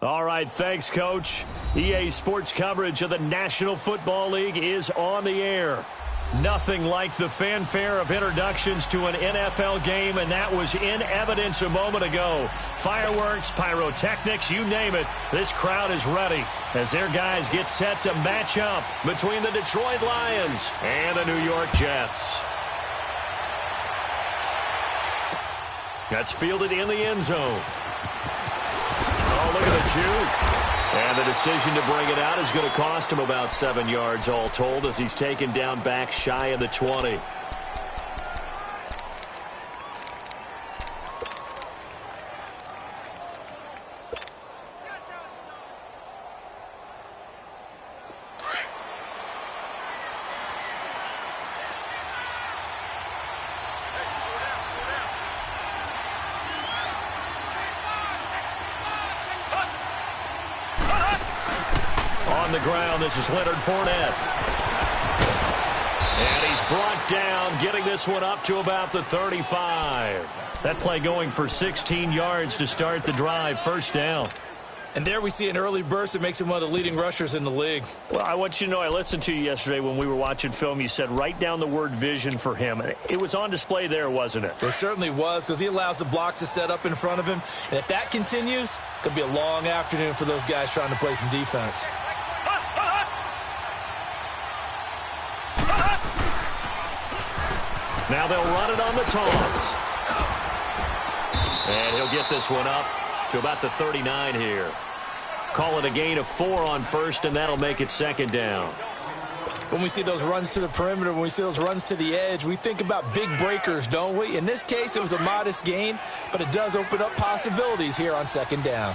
All right, thanks, Coach. EA Sports coverage of the National Football League is on the air. Nothing like the fanfare of introductions to an NFL game, and that was in evidence a moment ago. Fireworks, pyrotechnics, you name it, this crowd is ready as their guys get set to match up between the Detroit Lions and the New York Jets. That's fielded in the end zone. Oh, look at the juke. And the decision to bring it out is going to cost him about 7 yards all told as he's taken down back shy of the 20. On the ground, this is Leonard Fournette. And he's brought down, getting this one up to about the 35. That play going for 16 yards to start the drive, first down. And there we see an early burst that makes him one of the leading rushers in the league. Well, I want you to know, I listened to you yesterday when we were watching film. You said write down the word vision for him. It was on display there, wasn't it? It certainly was, because he allows the blocks to set up in front of him. And if that continues, it'll be a long afternoon for those guys trying to play some defense. Now they'll run it on the toss. And he'll get this one up to about the 39 here. Call it a gain of 4 on first, and that'll make it second down. When we see those runs to the perimeter, when we see those runs to the edge, we think about big breakers, don't we? In this case, it was a modest gain, but it does open up possibilities here on second down.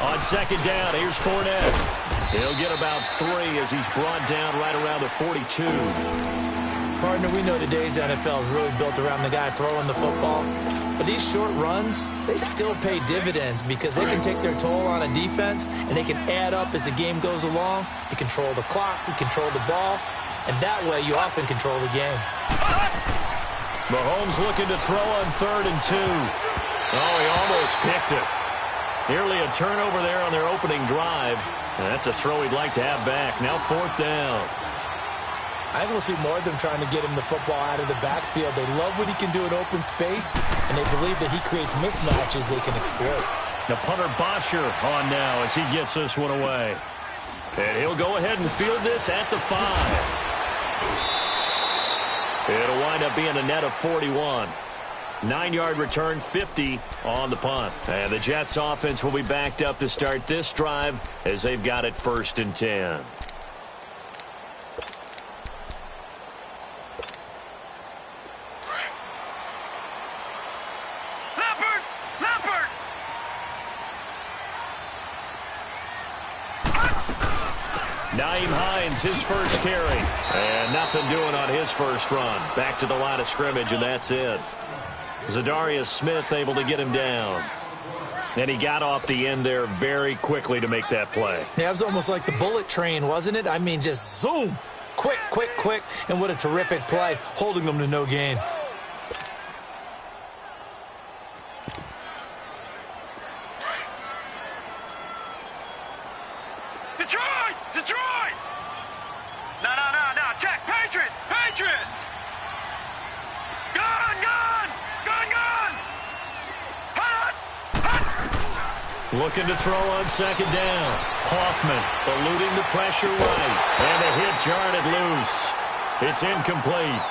On second down, here's Fournette. He'll get about 3 as he's brought down right around the 42. Partner, we know today's NFL is really built around the guy throwing the football. But these short runs, they still pay dividends because they can take their toll on a defense, and they can add up as the game goes along. You control the clock, you control the ball, and that way you often control the game. Mahomes looking to throw on 3rd and 2. Oh, he almost picked it. Nearly a turnover there on their opening drive. And that's a throw he'd like to have back. Now 4th down. I think we'll see more of them trying to get him the football out of the backfield. They love what he can do in open space, and they believe that he creates mismatches they can exploit. The punter Bosher on now as he gets this one away. And he'll go ahead and field this at the 5. It'll wind up being a net of 41. 9-yard return, 50 on the punt. And the Jets offense will be backed up to start this drive as they've got it 1st and 10. Nyheim Hines, his first carry. And nothing doing on his first run. Back to the line of scrimmage, and that's it. Zadarius Smith able to get him down. And he got off the end there very quickly to make that play. Yeah, it was almost like the bullet train, wasn't it? I mean, just zoom. Quick, quick, quick. And what a terrific play, holding them to no gain. Detroit! Detroit! No, check. Patriot! Patriot! Gun! Hut! Looking to throw on second down. Hoffman eluding the pressure right. And a hit jarred it loose. It's incomplete.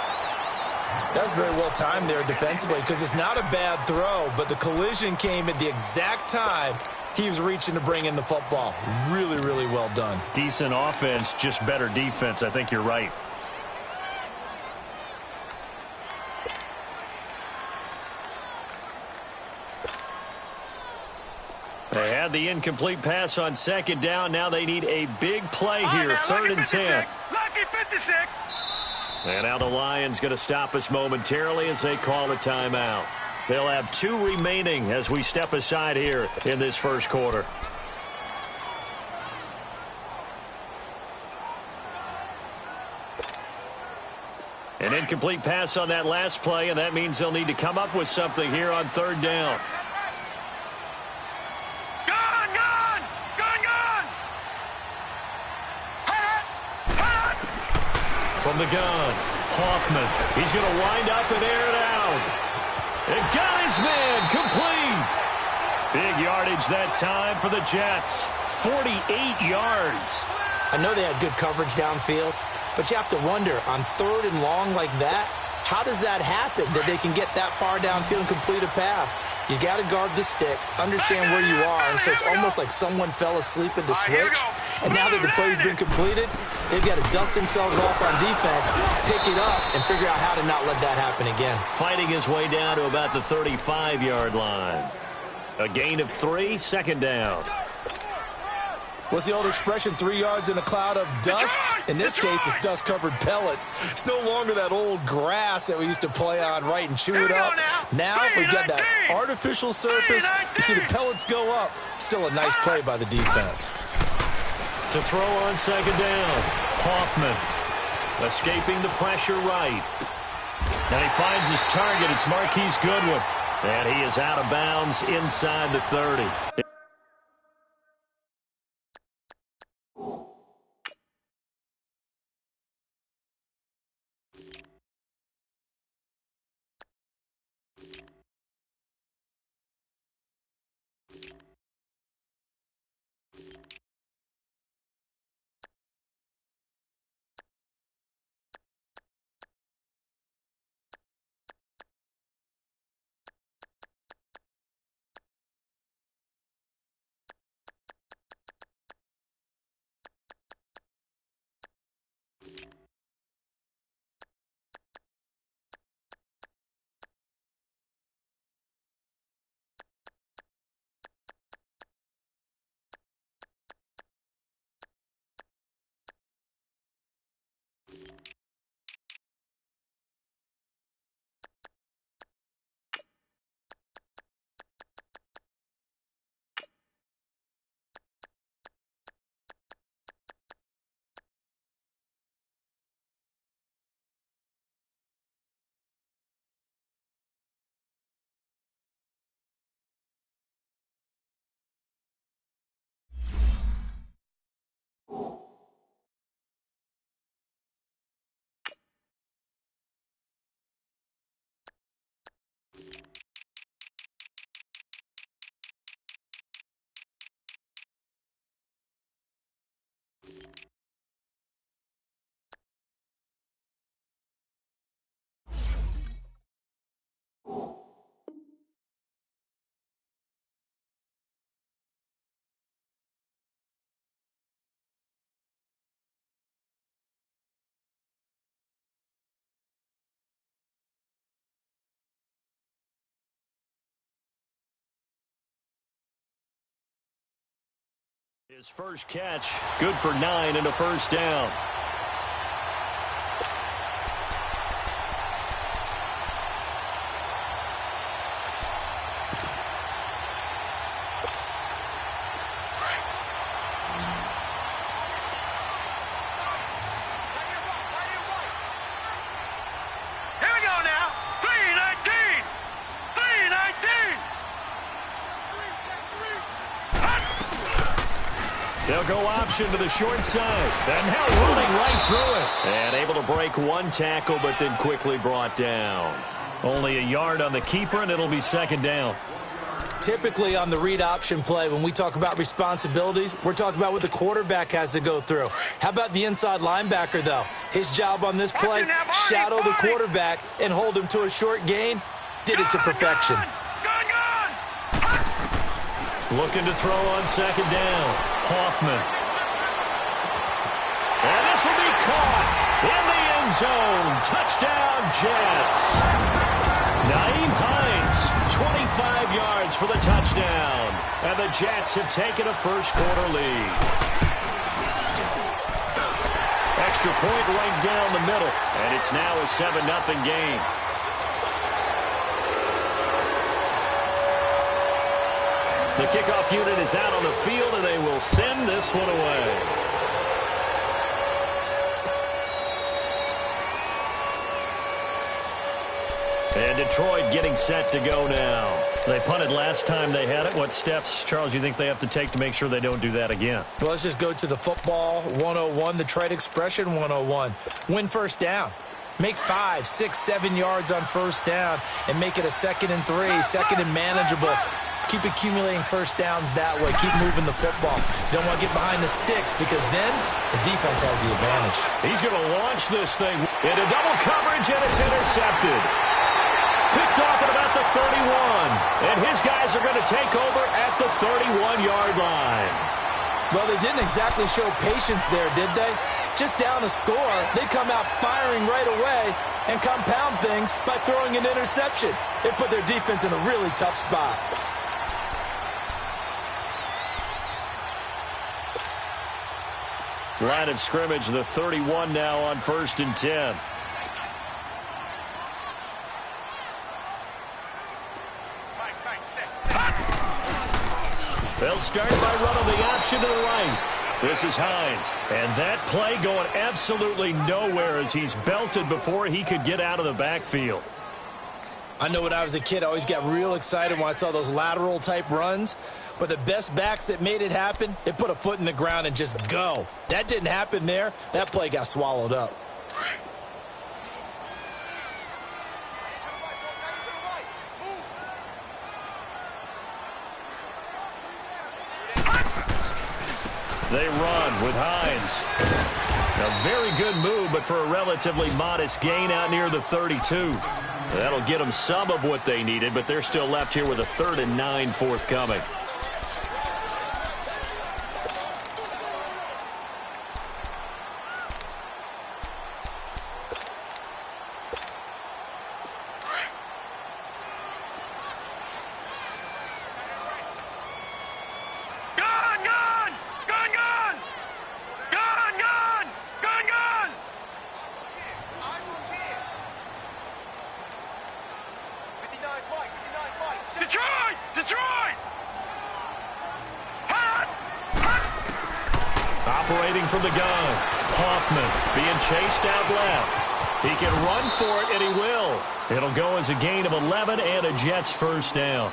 That was very well timed there defensively because it's not a bad throw, but the collision came at the exact time he was reaching to bring in the football. Really, really well done. Decent offense, just better defense. I think you're right. They had the incomplete pass on second down. Now they need a big play here. 3rd and 10. Lucky 56. And now the Lions going to stop us momentarily as they call a timeout. They'll have 2 remaining as we step aside here in this first quarter. An incomplete pass on that last play, and that means they'll need to come up with something here on third down. From the gun, Hoffman. He's going to wind up and air it out. And got his man complete. Big yardage that time for the Jets. 48 yards. I know they had good coverage downfield, but you have to wonder, on third and long like that, how does that happen, that they can get that far downfield and complete a pass? You got to guard the sticks, understand where you are, and so it's almost like someone fell asleep at the switch, and now that the play's been completed, they've got to dust themselves off on defense, pick it up, and figure out how to not let that happen again. Fighting his way down to about the 35-yard line. A gain of 3, second down. What's the old expression, 3 yards in a cloud of dust? In this case, it's dust-covered pellets. It's no longer that old grass that we used to play on, right, and chew it up. Now we've got that artificial surface. You see the pellets go up. Still a nice play by the defense. To throw on second down, Hoffman escaping the pressure right. And he finds his target. It's Marquise Goodwin. And he is out of bounds inside the 30. His first catch, good for 9 and a first down. They'll go option to the short side. And now running right through it. And able to break one tackle, but then quickly brought down. Only a yard on the keeper, and it'll be second down. Typically on the read option play, when we talk about responsibilities, we're talking about what the quarterback has to go through. How about the inside linebacker, though? His job on this play, shadow the quarterback and hold him to a short gain. Did it to perfection. Looking to throw on second down. Hoffman. And this will be caught in the end zone. Touchdown, Jets. Naeem Hines, 25 yards for the touchdown. And the Jets have taken a first-quarter lead. Extra point right down the middle. And it's now a 7-0 game. The kickoff unit is out on the field, and they will send this one away. And Detroit getting set to go now. They punted last time they had it. What steps, Charles, you think they have to take to make sure they don't do that again? Well, let's just go to the football 101, the trade expression 101. Win first down. Make 5, 6, 7 yards on first down and make it a 2nd and 3, 2nd and manageable. Keep accumulating first downs that way. Keep moving the football. You don't want to get behind the sticks because then the defense has the advantage. He's going to launch this thing into double coverage, and it's intercepted. Picked off at about the 31. And his guys are going to take over at the 31-yard line. Well, they didn't exactly show patience there, did they? Just down a score, they come out firing right away and compound things by throwing an interception. They put their defense in a really tough spot. Line of scrimmage, the 31 now on 1st and 10. They'll start by running the option to the right. This is Hines. And that play going absolutely nowhere as he's belted before he could get out of the backfield. I know when I was a kid, I always got real excited when I saw those lateral-type runs. But the best backs that made it happen, they put a foot in the ground and just go. That didn't happen there. That play got swallowed up. They run with Hines. A very good move, but for a relatively modest gain out near the 32. That'll get them some of what they needed, but they're still left here with a 3rd and 9 forthcoming. Operating from the gun, Hoffman being chased out left. He can run for it, and he will. It'll go as a gain of 11 and a Jets first down.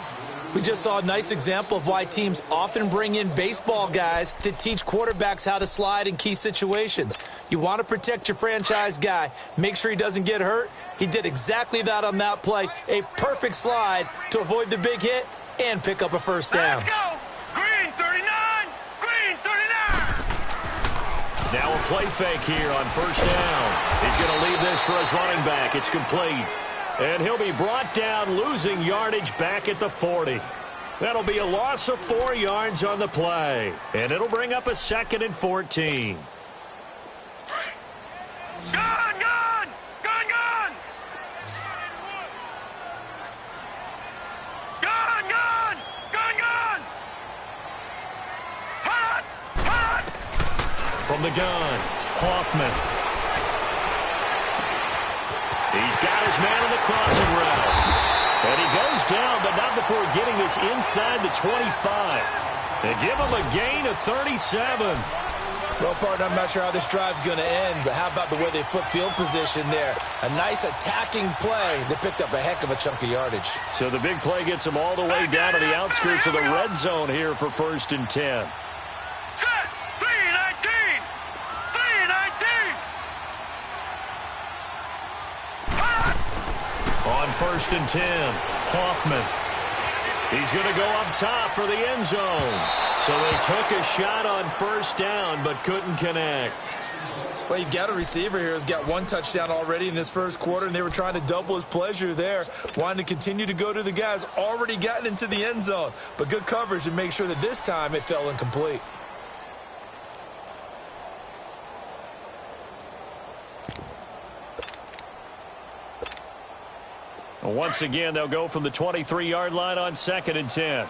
We just saw a nice example of why teams often bring in baseball guys to teach quarterbacks how to slide in key situations. You want to protect your franchise guy. Make sure he doesn't get hurt. He did exactly that on that play. A perfect slide to avoid the big hit and pick up a first down. Let's go! Green 39! Green 39! Now a play fake here on first down. He's going to leave this for his running back. It's complete. And he'll be brought down, losing yardage back at the 40. That'll be a loss of 4 yards on the play. And it'll bring up a 2nd and 14. Gun! Gun! Gun! Gun! Gun! Gun! Gun! Gun! Hot! Hot! From the gun, Hoffman. He's got his man on the crossing route. And he goes down, but not before getting this inside the 25. They give him a gain of 37. Well, partner, I'm not sure how this drive's going to end, but how about the way they flip field position there? A nice attacking play that picked up a heck of a chunk of yardage. So the big play gets him all the way down to the outskirts of the red zone here for 1st and 10. Set! 319! 319! On 1st and 10, Hoffman. He's going to go up top for the end zone. So they took a shot on first down, but couldn't connect. Well, you've got a receiver here who's got 1 touchdown already in this first quarter, and they were trying to double his pleasure there, wanting to continue to go to the guys already gotten into the end zone. But good coverage to make sure that this time it fell incomplete. Once again, they'll go from the 23-yard line on 2nd and 10.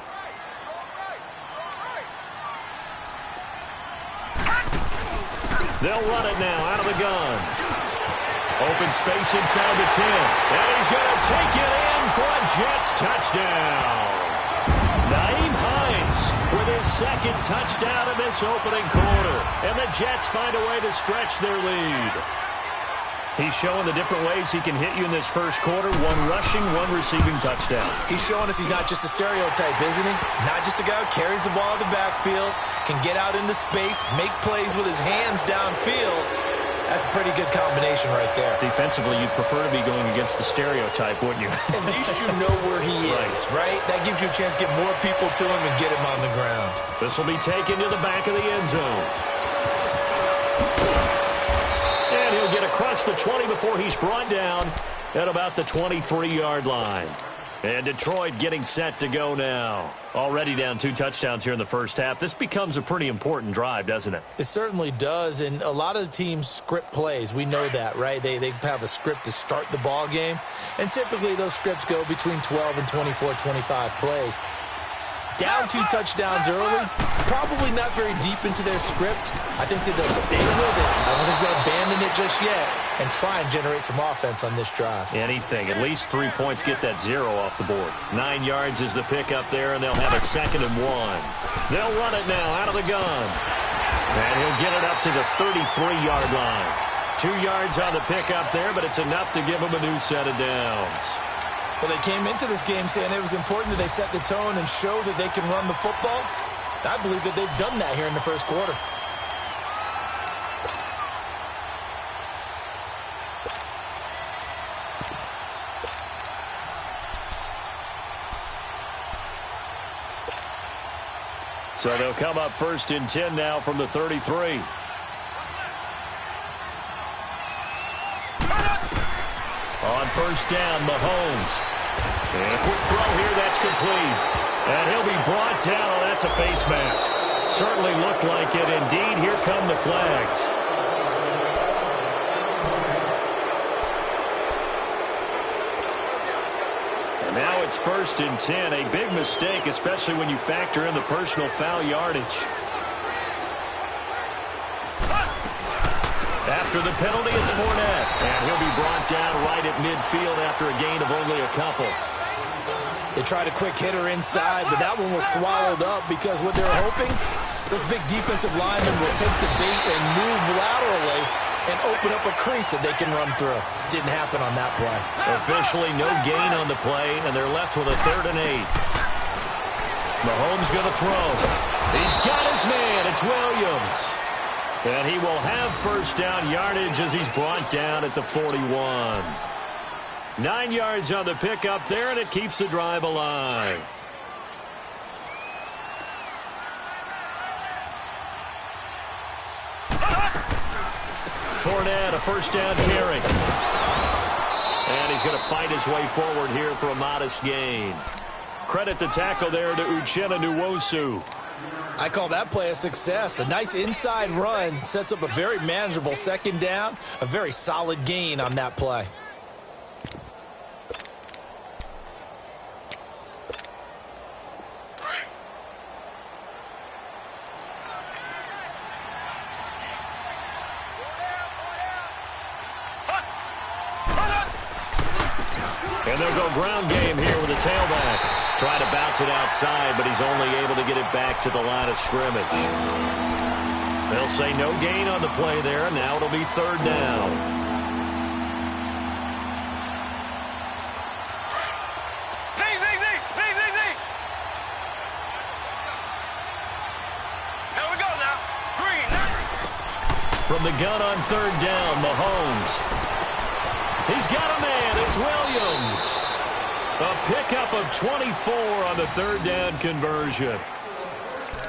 They'll run it now out of the gun. Open space inside the 10. And he's going to take it in for a Jets touchdown. Nyheim Hines with his 2nd touchdown in this opening quarter. And the Jets find a way to stretch their lead. He's showing the different ways he can hit you in this first quarter. One rushing, one receiving touchdown. He's showing us he's not just a stereotype, isn't he? Not just a guy who carries the ball in the backfield, can get out into space, make plays with his hands downfield. That's a pretty good combination right there. Defensively, you'd prefer to be going against the stereotype, wouldn't you? At least you know where he is, right? That gives you a chance to get more people to him and get him on the ground. This will be taken to the back of the end zone. And he'll get across the 20 before he's brought down at about the 23-yard line. And Detroit getting set to go now. Already down 2 touchdowns here in the first half. This becomes a pretty important drive, doesn't it? It certainly does, and a lot of the teams script plays. We know that, right? They have a script to start the ball game, and typically those scripts go between 12 and 24, 25 plays. Down 2 touchdowns early, probably not very deep into their script. I think that they'll stay with it. I don't think they'll abandon it just yet and try and generate some offense on this drive. Anything. At least 3 points, get that 0 off the board. 9 yards is the pickup there, and they'll have a 2nd and 1. They'll run it now out of the gun. And he'll get it up to the 33-yard line. 2 yards on the pickup there, but it's enough to give him a new set of downs. Well, they came into this game saying it was important that they set the tone and show that they can run the football. I believe that they've done that here in the first quarter. So they'll come up 1st and 10 now from the 33. On 1st down, Mahomes. And a quick throw here, that's complete. And he'll be brought down. Oh, that's a face mask. Certainly looked like it. Indeed, here come the flags. And now it's 1st and 10. A big mistake, especially when you factor in the personal foul yardage. After the penalty, it's Fournette. And he'll be brought down right at midfield after a gain of only a couple. They tried a quick hitter inside, but that one was swallowed up because what they're hoping, those big defensive linemen will take the bait and move laterally and open up a crease that they can run through. Didn't happen on that play. Officially no gain on the play, and they're left with a 3rd and 8. Mahomes going to throw. He's got his man. It's Williams. And he will have 1st down yardage as he's brought down at the 41. 9 yards on the pickup there, and it keeps the drive alive. Fournette, a 1st down carry. And he's going to fight his way forward here for a modest gain. Credit the tackle there to Uchenna Nwosu. I call that play a success. A nice inside run sets up a very manageable 2nd down. A very solid gain on that play. And they'll go ground game here with a tailback. Trying to bounce it outside, but he's only able to get it back to the line of scrimmage. They'll say no gain on the play there. Now it'll be 3rd down. Here we go now. Green. From the gun on 3rd down, Mahomes. He's got a man. It's Williams. A pickup of 24 on the 3rd down conversion.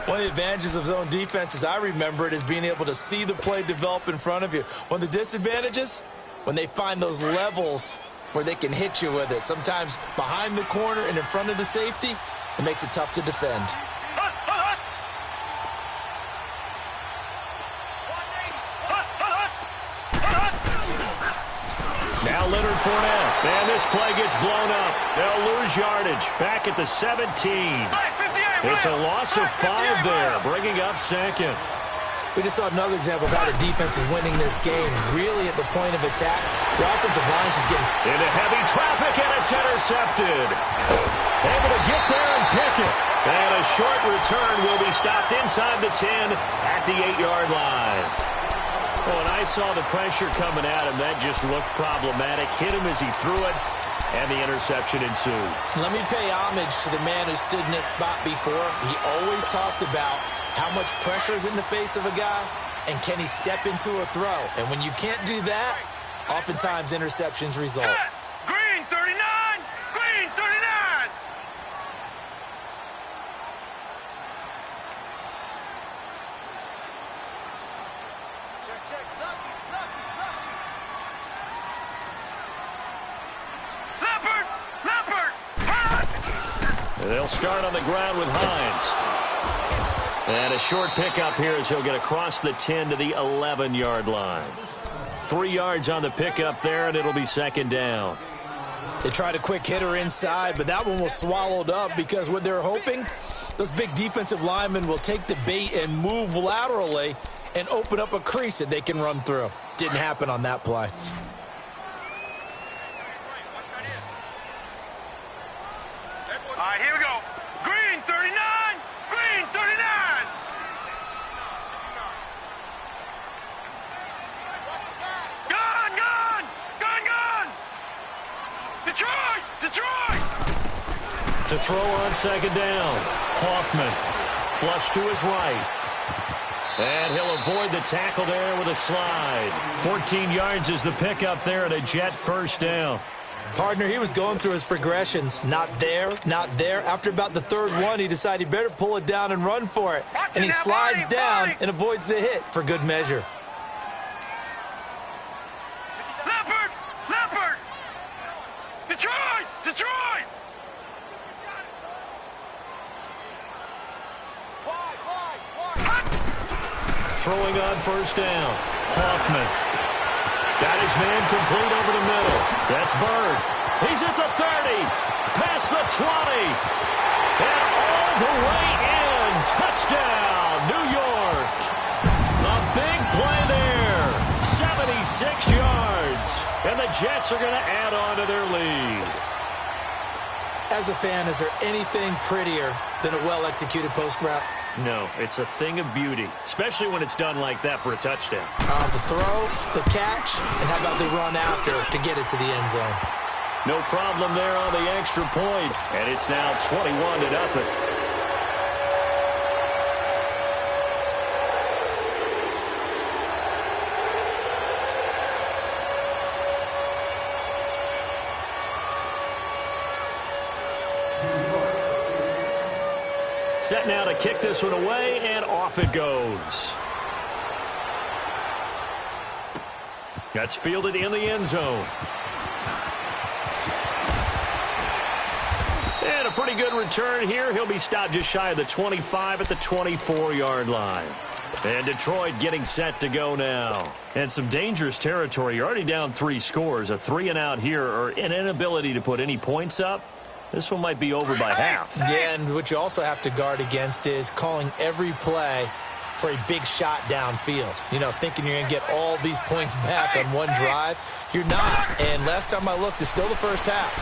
One of the advantages of zone defense, as I remember it, is being able to see the play develop in front of you. One of the disadvantages, when they find those levels where they can hit you with it. Sometimes behind the corner and in front of the safety, it makes it tough to defend. Now Leonard Fournette. And this play gets blown up. They'll lose yardage. Back at the 17. It's a loss of 5 there, bringing up 2nd. We just saw another example of how the defense is winning this game. Really at the point of attack. The offensive line is getting into heavy traffic, and it's intercepted. Able to get there and pick it. And a short return will be stopped inside the 10 at the 8-yard line. When I saw the pressure coming at him, that just looked problematic. Hit him as he threw it, and the interception ensued. Let me pay homage to the man who stood in this spot before. He always talked about how much pressure is in the face of a guy, and can he step into a throw. And when you can't do that, oftentimes interceptions result. Set. Green 39. Green 39. Leopard. Leopard. Hot. They'll start on the ground with Hines. And a short pickup here as he'll get across the 10 to the 11-yard line. 3 yards on the pickup there, and it'll be second down. They tried a quick hitter inside, but that one was swallowed up because what they're hoping, those big defensive linemen will take the bait and move laterally and open up a crease that they can run through. Didn't happen on that play. All right, here we go. Green 39. Green 39. Gun, gun. Gun, gun. Detroit. Detroit. To throw on second down. Hoffman flush to his right. And he'll avoid the tackle there with a slide. 14 yards is the pickup there and a Jet first down. Partner, he was going through his progressions. Not there, not there. After about the third one, he decided he better pull it down and run for it. And he slides down and avoids the hit for good measure. Leopard. Leopard. Detroit. Detroit. Throwing on first down. Hoffman got his man complete over the middle. That's Bird. He's at the 30. Past the 20. And all the way in. Touchdown, New York. A big play there. 76 yards. And the Jets are going to add on to their lead. As a fan, is there anything prettier than a well-executed post route? No, it's a thing of beauty, especially when it's done like that for a touchdown. The throw, the catch, and how about the run after to get it to the end zone? No problem there on the extra point, and it's now 21-0. Set now to kick this one away, and off it goes. That's fielded in the end zone. And a pretty good return here. He'll be stopped just shy of the 25 at the 24-yard line. And Detroit getting set to go now. And some dangerous territory. You're already down 3 scores. A 3-and-out here, or an inability to put any points up. This one might be over by half. Yeah, and what you also have to guard against is calling every play for a big shot downfield. You know, thinking you're going to get all these points back on one drive. You're not. And last time I looked, it's still the first half.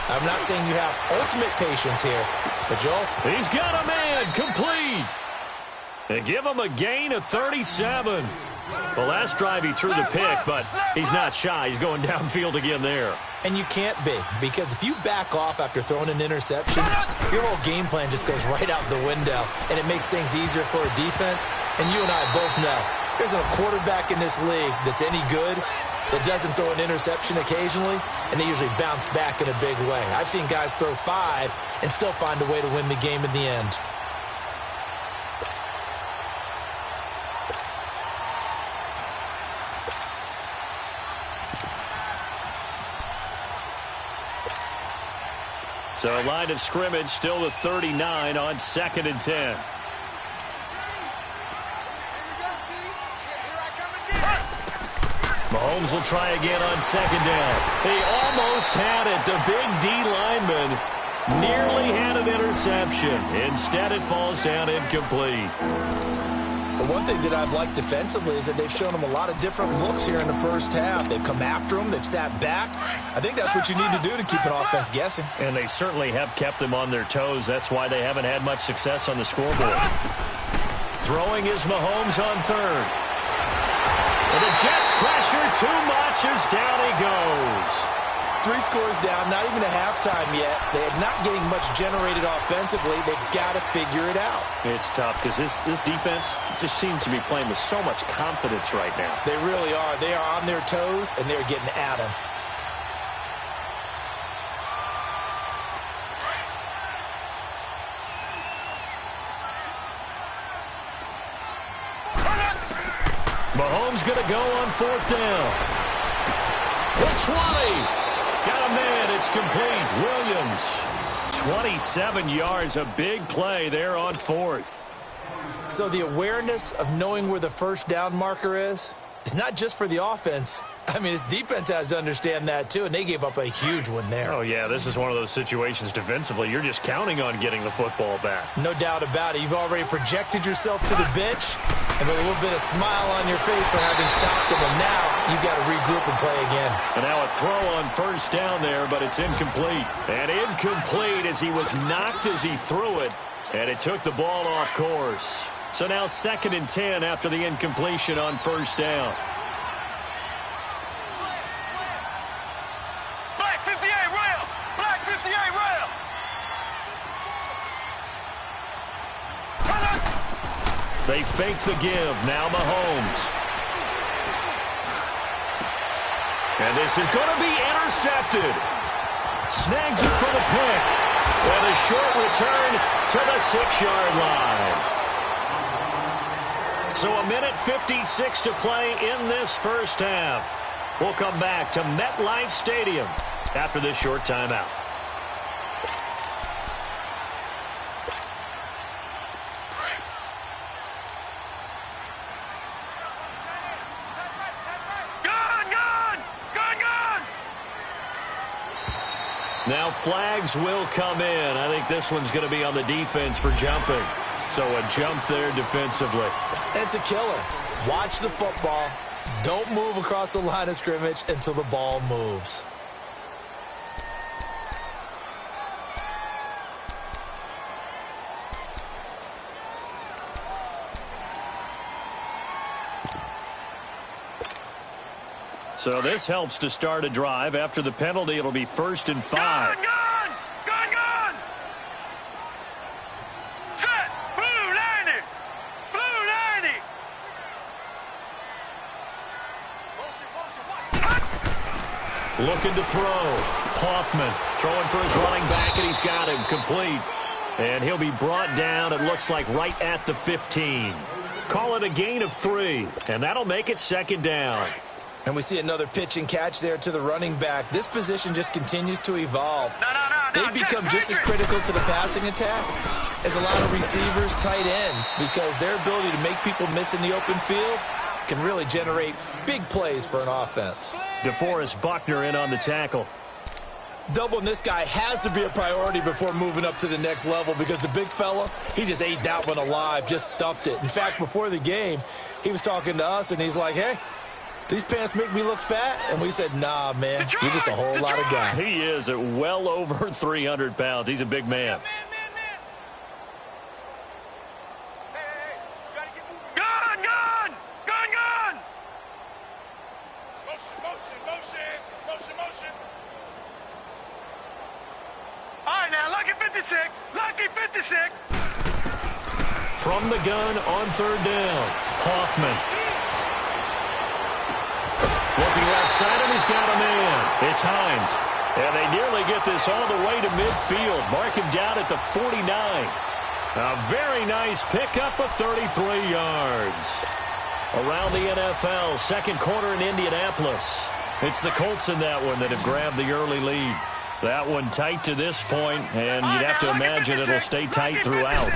I'm not saying you have ultimate patience here, but you also... He's got a man complete. And give him a gain of 37. The last drive he threw the pick, but he's not shy. He's going downfield again there. And you can't be, because if you back off after throwing an interception, your whole game plan just goes right out the window, and it makes things easier for a defense. And you and I both know there's a quarterback in this league that's any good that doesn't throw an interception occasionally, and they usually bounce back in a big way. I've seen guys throw 5 and still find a way to win the game in the end. So line of scrimmage still the 39 on 2nd and 10. Mahomes will try again on 2nd down. He almost had it. The big D lineman nearly had an interception. Instead, it falls down incomplete. But one thing that I've liked defensively is that they've shown them a lot of different looks here in the first half. They've come after them. They've sat back. I think that's what you need to do to keep an offense guessing. And they certainly have kept them on their toes. That's why they haven't had much success on the scoreboard. Throwing is Mahomes on 3rd. And the Jets pressure too much as down he goes. 3 scores down, not even a halftime yet. They are not getting much generated offensively. They've got to figure it out. It's tough because this defense just seems to be playing with so much confidence right now. They really are. They are on their toes, and they're getting at them. Mahomes going to go on 4th down. The 20. Got a man. It's complete. Williams. 27 yards. A big play there on 4th. So the awareness of knowing where the first down marker is not just for the offense. I mean, his defense has to understand that, too, and they gave up a huge one there. Oh, yeah, this is one of those situations defensively. You're just counting on getting the football back. No doubt about it. You've already projected yourself to the bench and with a little bit of smile on your face for having stopped him, and now you've got to regroup and play again. And now a throw on 1st down there, but it's incomplete. And incomplete as he was knocked as he threw it, and it took the ball off course. So now 2nd and 10 after the incompletion on 1st down. They fake the give. Now Mahomes. And this is going to be intercepted. Snags it for the pick. And a short return to the 6-yard line. So 1:56 to play in this first half. We'll come back to MetLife Stadium after this short timeout. Now flags will come in. I think this one's going to be on the defense for jumping. So a jump there defensively. It's a killer. Watch the football. Don't move across the line of scrimmage until the ball moves. So this helps to start a drive. After the penalty, it'll be 1st and 5. Gun! Set! Blue 90! Blue 90! Looking to throw. Hoffman throwing for his running back, and he's got him complete. And he'll be brought down, it looks like, right at the 15. Call it a gain of 3, and that'll make it 2nd down. And we see another pitch and catch there to the running back. This position just continues to evolve. They become just as critical to the passing attack as a lot of receivers, tight ends, because their ability to make people miss in the open field can really generate big plays for an offense. DeForest Buckner in on the tackle. Doubling this guy has to be a priority before moving up to the next level, because the big fella, he just ate that one alive, just stuffed it. In fact, before the game, he was talking to us, and he's like, hey, these pants make me look fat? And we said, nah, man, you're just a whole lot of guy. He is at well over 300 pounds. He's a big man. Gun! Motion. All right, now, lucky 56. From the gun on 3rd down, Hoffman. Looking left side, and he's got a man. It's Hines. And they nearly get this all the way to midfield. Mark him down at the 49. A very nice pickup of 33 yards. Around the NFL, 2nd quarter in Indianapolis. It's the Colts in that one that have grabbed the early lead. That one tight to this point, and you'd have to imagine it'll stay tight throughout.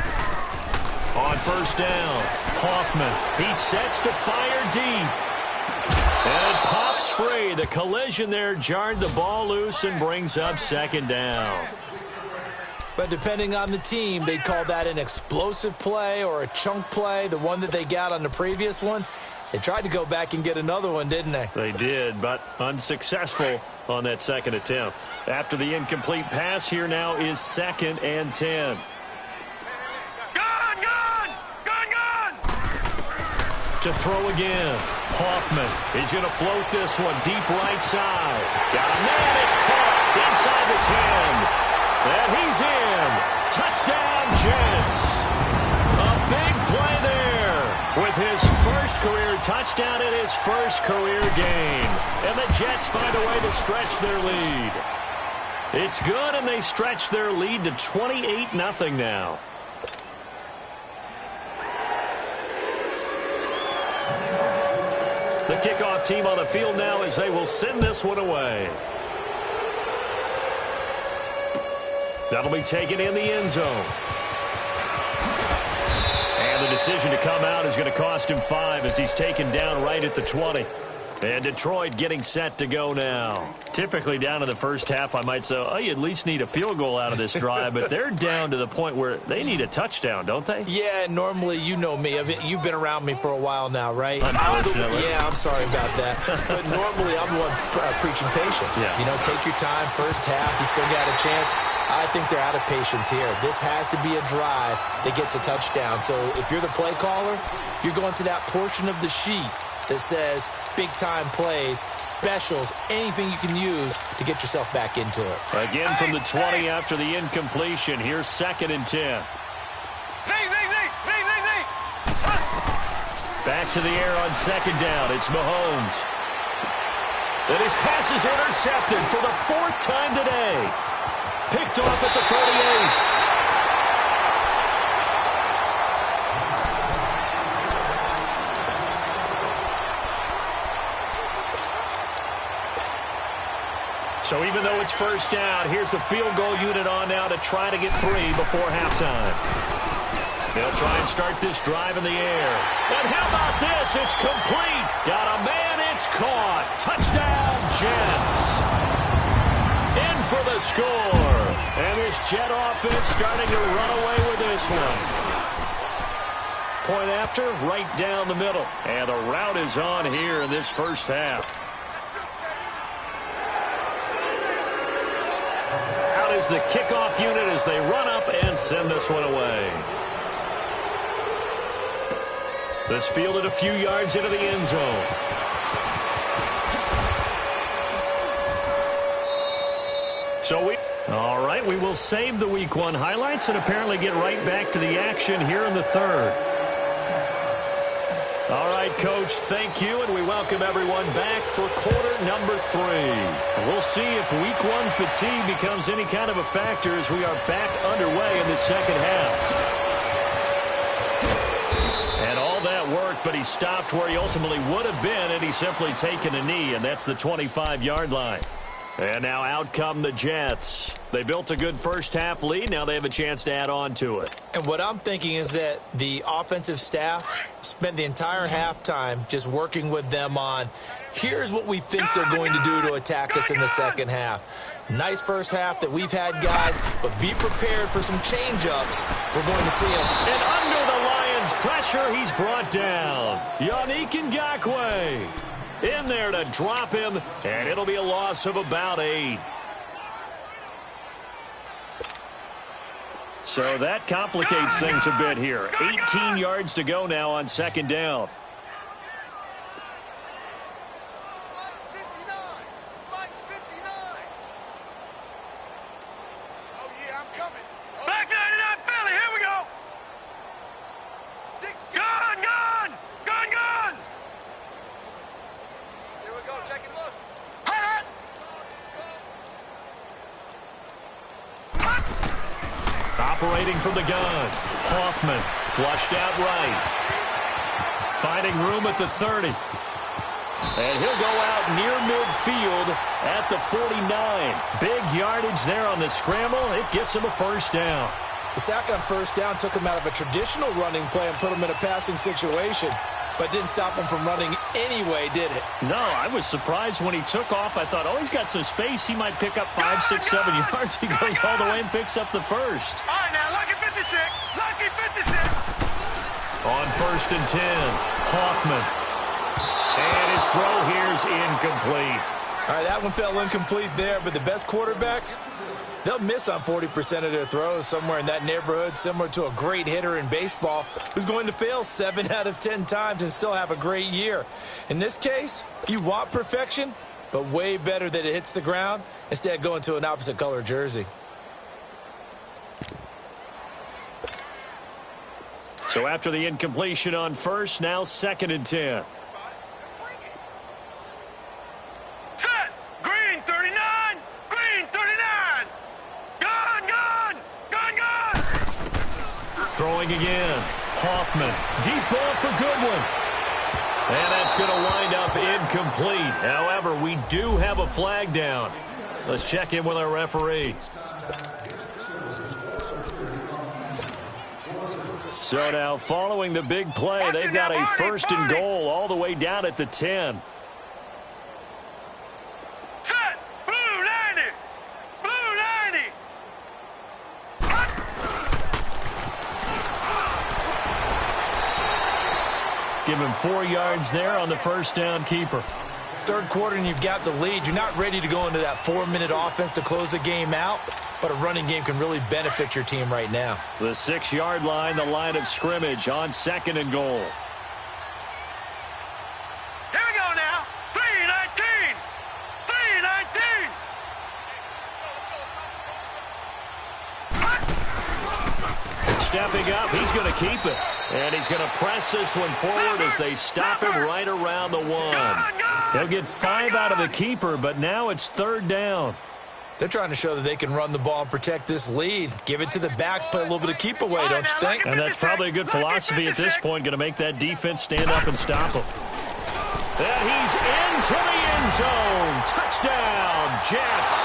On 1st down, Hoffman. He sets to fire deep. And it pops free. The collision there jarred the ball loose and brings up 2nd down. But depending on the team, they'd call that an explosive play or a chunk play, the one that they got on the previous one. They tried to go back and get another one, didn't they? They did, but unsuccessful on that 2nd attempt. After the incomplete pass, here now is 2nd and 10. To throw again. Hoffman. He's going to float this one deep right side. Got a man. It's caught inside the 10. And he's in. Touchdown, Jets. A big play there with his first career touchdown in his first career game. And the Jets find a way to stretch their lead. It's good, and they stretch their lead to 28-0 now. The kickoff team on the field now as they will send this one away. That'll be taken in the end zone. And the decision to come out is going to cost him 5 as he's taken down right at the 20. And Detroit getting set to go now. Typically down in the first half, I might say, oh, you at least need a field goal out of this drive. But they're down to the point where they need a touchdown, don't they? Yeah, normally, you know me. You've been around me for a while now, right? Unfortunately. Yeah, I'm sorry about that. But normally, I'm the one preaching patience. Yeah. You know, take your time. First half, you still got a chance. I think they're out of patience here. This has to be a drive that gets a touchdown. So if you're the play caller, you're going to that portion of the sheet that says big-time plays, specials, anything you can use to get yourself back into it. Again from the 20 after the incompletion. Here's 2nd and 10. Back to the air on 2nd down. It's Mahomes. And his pass is intercepted for the 4th time today. Picked off at the 38. So even though it's first down, here's the field goal unit on now to try to get 3 before halftime. They'll try and start this drive in the air. And how about this? It's complete. Got a man. It's caught. Touchdown, Jets. In for the score. And this Jet offense starting to run away with this one. Point after, right down the middle. And the route is on here in this first half. Out is the kickoff unit as they run up and send this one away. This fielded a few yards into the end zone. All right, we will save the Week 1 highlights and apparently get right back to the action here in the 3rd. All right, Coach, thank you, and we welcome everyone back for quarter number 3. We'll see if Week 1 fatigue becomes any kind of a factor as we are back underway in the second half. And all that worked, but he stopped where he ultimately would have been, and he's simply taken a knee, and that's the 25-yard line. And now out come the Jets. They built a good first half lead. Now they have a chance to add on to it. And what I'm thinking is that the offensive staff spent the entire halftime just working with them on, here's what we think they're going to do to attack us in the second half. Nice first half that we've had, guys, but be prepared for some change-ups. We're going to see them. And under the Lions' pressure, he's brought down. Yannick Ngakoue in there to drop him, and it'll be a loss of about 8. So that complicates things a bit here. 18 yards to go now on 2nd down. Operating from the gun. Hoffman flushed out right. Finding room at the 30. And he'll go out near midfield at the 49. Big yardage there on the scramble. It gets him a first down. The sack on first down took him out of a traditional running play and put him in a passing situation, but didn't stop him from running anyway, did it? No, I was surprised when he took off. I thought, oh, he's got some space. He might pick up 5, 6, 7 yards. He goes all the way and picks up the first. All right, now, lucky 56. Lucky 56. On 1st and 10, Hoffman. And his throw here's incomplete. All right, that one fell incomplete there, but the best quarterbacks, They'll miss on 40% of their throws, somewhere in that neighborhood, similar to a great hitter in baseball who's going to fail 7 out of 10 times and still have a great year. In this case, you want perfection, but way better that it hits the ground instead of going to an opposite color jersey. So after the incompletion on first, now 2nd and 10. Set! Green 39! Green 39! Gun, gun! Gun, gun! Throwing again. Hoffman. Deep ball for Goodwin. And that's going to wind up incomplete. However, we do have a flag down. Let's check in with our referee. So now, following the big play, they've got a 1st and goal all the way down at the 10. Set! Blue 90! Blue 90! Give him 4 yards there on the 1st down keeper. Third quarter and you've got the lead. You're not ready to go into that 4-minute offense to close the game out, but a running game can really benefit your team right now. The 6-yard line, the line of scrimmage on 2nd and goal. Here we go now. 319! 319! Stepping up, he's going to keep it. And he's going to press this one forward as they stop him right around the 1. They'll get 5 out of the keeper, but now it's 3rd down. They're trying to show that they can run the ball and protect this lead. Give it to the backs, play a little bit of keep away, don't you think? And that's probably a good philosophy at this point, going to make that defense stand up and stop him. And he's into the end zone. Touchdown, Jets.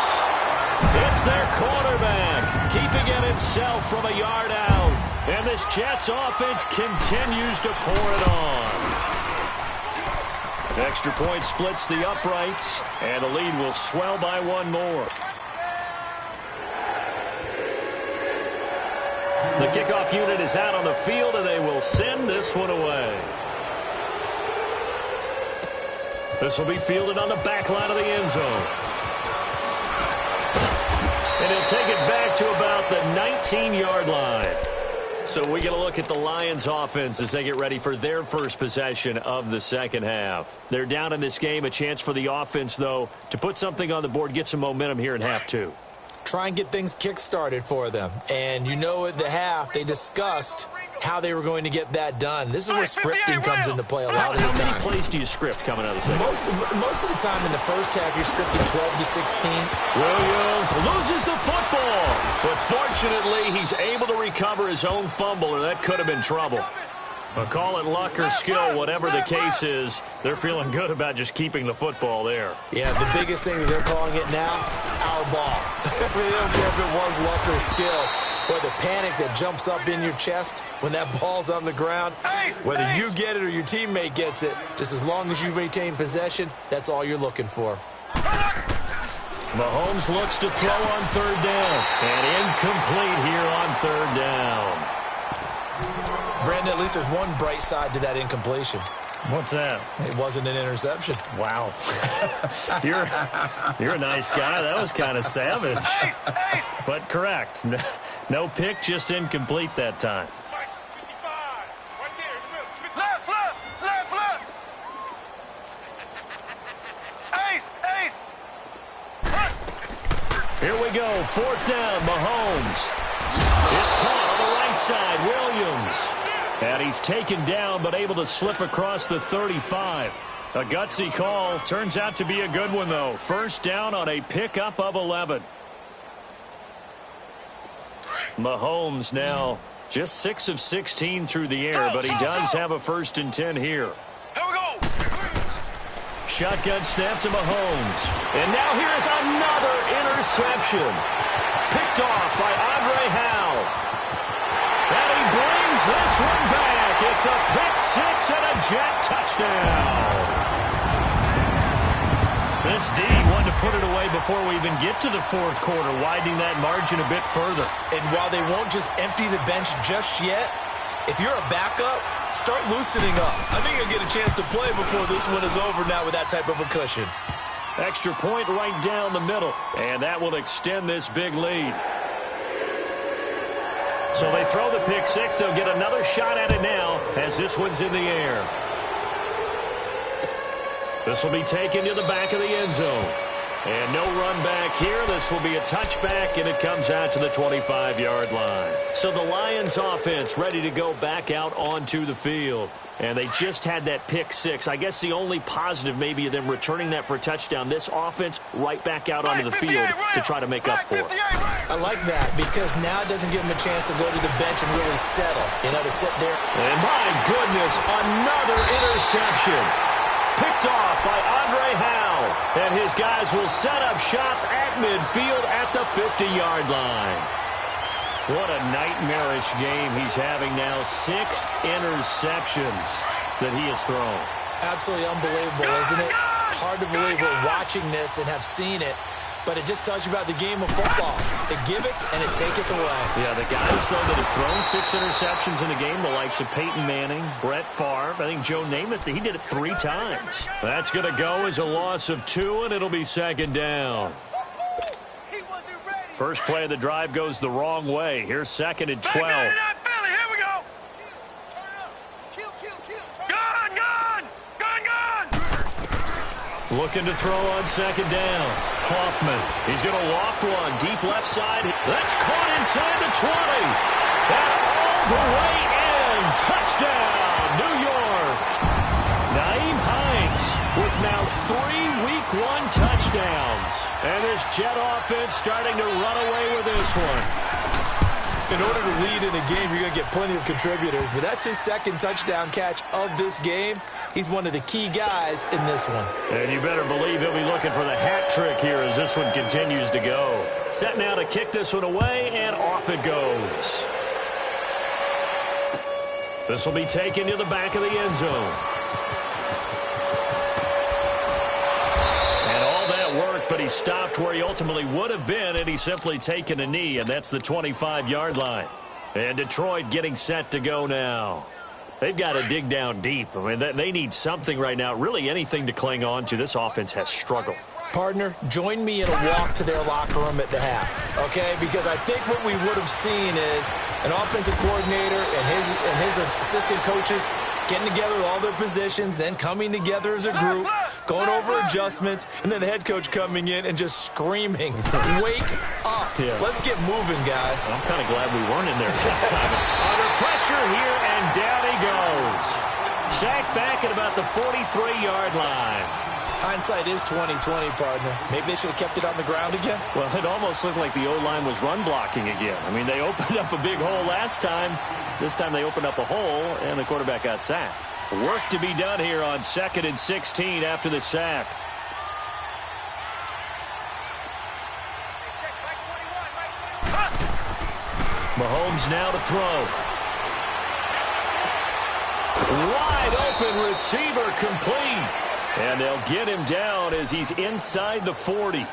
It's their quarterback, keeping it himself from a yard out. And this Jets offense continues to pour it on. Extra point splits the uprights, and the lead will swell by 1 more. The kickoff unit is out on the field, and they will send this one away. This will be fielded on the back line of the end zone. And he'll take it back to about the 19-yard line. So we get a look at the Lions offense as they get ready for their first possession of the second half. They're down in this game. A chance for the offense, though, to put something on the board, get some momentum here in half 2. Try and get things kick-started for them. And you know at the half, they discussed how they were going to get that done. This is where scripting comes into play a lot of the time. How many plays do you script coming out of the second? Most of the time in the first half, you're scripting 12 to 16. Williams loses the football. But fortunately, he's able to recover his own fumble, or that could have been trouble. But call it luck or skill, whatever the case is, they're feeling good about just keeping the football there. Yeah, the biggest thing that they're calling it now, our ball. They don't care if it was luck or skill, or the panic that jumps up in your chest when that ball's on the ground. Whether you get it or your teammate gets it, just as long as you retain possession, that's all you're looking for. Mahomes looks to throw on 3rd down, and incomplete here on 3rd down. Brandon, at least there's one bright side to that incompletion. What's that? It wasn't an interception. Wow. You're a nice guy. That was kind of savage. But correct. No pick, just incomplete that time. Left, left, left, left! Ace, ace! Here we go. 4th down, Mahomes. It's caught on the right side, Williams. And he's taken down, but able to slip across the 35. A gutsy call. Turns out to be a good one, though. 1st down on a pickup of 11. Mahomes now just 6 of 16 through the air, but he does have a 1st and 10 here. Here we go! Shotgun snap to Mahomes. And now here's another interception. Picked off by Andre Howe. And he brings this one back. It's a pick 6 and a Jet touchdown. This D wanted to put it away before we even get to the 4th quarter, widening that margin a bit further. And while they won't just empty the bench just yet, if you're a backup, start loosening up. I think you'll get a chance to play before this one is over now with that type of a cushion. Extra point right down the middle, and that will extend this big lead. So they throw the pick six. They'll get another shot at it now as this one's in the air. This will be taken to the back of the end zone. And no run back here. This will be a touchback, and it comes out to the 25-yard line. So the Lions offense ready to go back out onto the field. And they just had that pick six. I guess the only positive maybe of them returning that for a touchdown. This offense right back out onto the field to try to make up for it. I like that because now it doesn't give them a chance to go to the bench and really settle. You know, to sit there. And my goodness, another interception. Picked off by Andre Howell. And his guys will set up shop at midfield at the 50-yard line. What a nightmarish game he's having now. 6 interceptions that he has thrown. Absolutely unbelievable, isn't it? Hard to believe we're watching this and have seen it. But it just tells you about the game of football. It giveth and it taketh away. Yeah, the guys, though, that have thrown 6 interceptions in a game, the likes of Peyton Manning, Brett Favre, I think Joe Namath, he did it 3 times. That's going to go as a loss of 2, and it'll be second down. First play of the drive goes the wrong way. Here's second and 12. Looking to throw on second down. Hoffman. He's going to loft one. Deep left side. That's caught inside the 20. And all the way in. Touchdown, New York. Nyheim Hines with now 3 Week 1 touchdowns. And this Jet offense starting to run away with this one. In order to lead in a game, you're going to get plenty of contributors. But that's his second touchdown catch of this game. He's one of the key guys in this one. And you better believe he'll be looking for the hat trick here as this one continues to go. Set now to kick this one away, and off it goes. This will be taken to the back of the end zone. And all that worked, but he stopped where he ultimately would have been, and he's simply taken a knee, and that's the 25-yard line. And Detroit getting set to go now. They've got to dig down deep. I mean, they need something right now, really anything to cling on to. This offense has struggled. Partner, join me in a walk to their locker room at the half, okay? Because I think what we would have seen is an offensive coordinator and his assistant coaches getting together with all their positions, then coming together as a group, going over adjustments, and then the head coach coming in and just screaming, wake up. Yeah. Let's get moving, guys. I'm kind of glad we weren't in there at that time. Under pressure here, and down he goes. Sacked back at about the 43-yard line. Hindsight is 20/20, partner. Maybe they should have kept it on the ground again. Well, it almost looked like the O-line was run blocking again. I mean, they opened up a big hole last time. This time they opened up a hole, and the quarterback got sacked. Work to be done here on 2nd and 16 after the sack. Mahomes now to throw. Wide open receiver complete. And they'll get him down as he's inside the 40.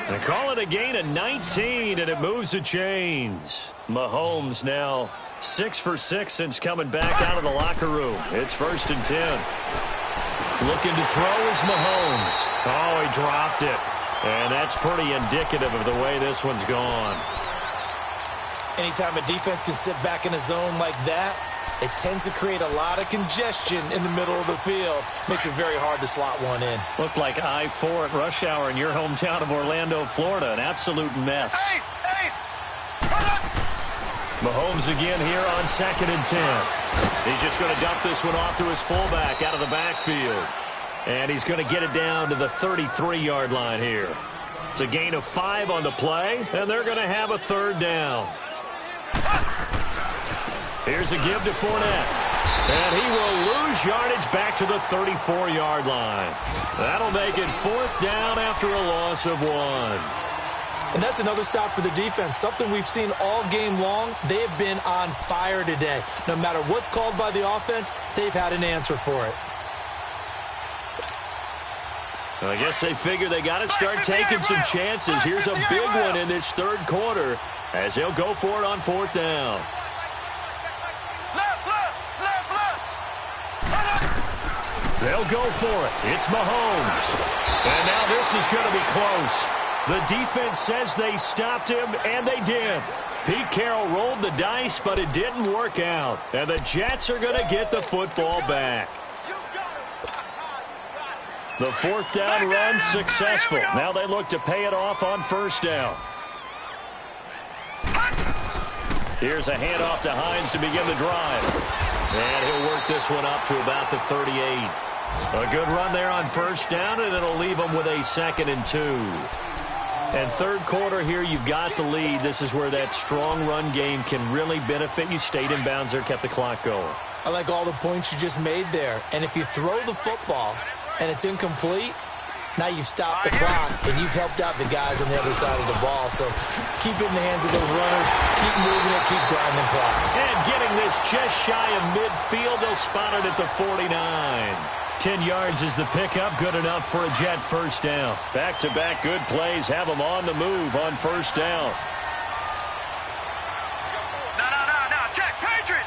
They call it a gain of 19, and it moves the chains. Mahomes now 6 for 6 since coming back out of the locker room. It's 1st and 10. Looking to throw is Mahomes. Oh, he dropped it. And that's pretty indicative of the way this one's gone. Anytime a defense can sit back in a zone like that, it tends to create a lot of congestion in the middle of the field. Makes it very hard to slot one in. Looked like I-4 at rush hour in your hometown of Orlando, Florida. An absolute mess. Mahomes again here on 2nd and 10. He's just going to dump this one off to his fullback out of the backfield. And he's going to get it down to the 33-yard line here. It's a gain of 5 on the play, and they're going to have a 3rd down. Here's a give to Fournette. And he will lose yardage back to the 34-yard line. That'll make it 4th down after a loss of 1. And that's another stop for the defense. Something we've seen all game long. They have been on fire today. No matter what's called by the offense, they've had an answer for it. I guess they figure they got to start taking some chances. Here's a big one in this 3rd quarter as they'll go for it on 4th down. They'll go for it. It's Mahomes. And now this is going to be close. The defense says they stopped him, and they did. Pete Carroll rolled the dice, but it didn't work out. And the Jets are going to get the football back. The fourth down run successful. Now they look to pay it off on first down. Here's a handoff to Hines to begin the drive. And he'll work this one up to about the 38. A good run there on first down, and it'll leave them with a 2nd and 2. And third quarter here, you've got the lead. This is where that strong run game can really benefit you. Stayed in bounds there, kept the clock going. I like all the points you just made there. And if you throw the football and it's incomplete, now you've stopped the clock and you've helped out the guys on the other side of the ball. So keep it in the hands of those runners. Keep moving it. Keep grinding the clock. And getting this just shy of midfield. They'll spot it at the 49. 10 yards is the pickup. Good enough for a Jet first down. Back-to-back good plays have them on the move on first down. No. Check. Patriot.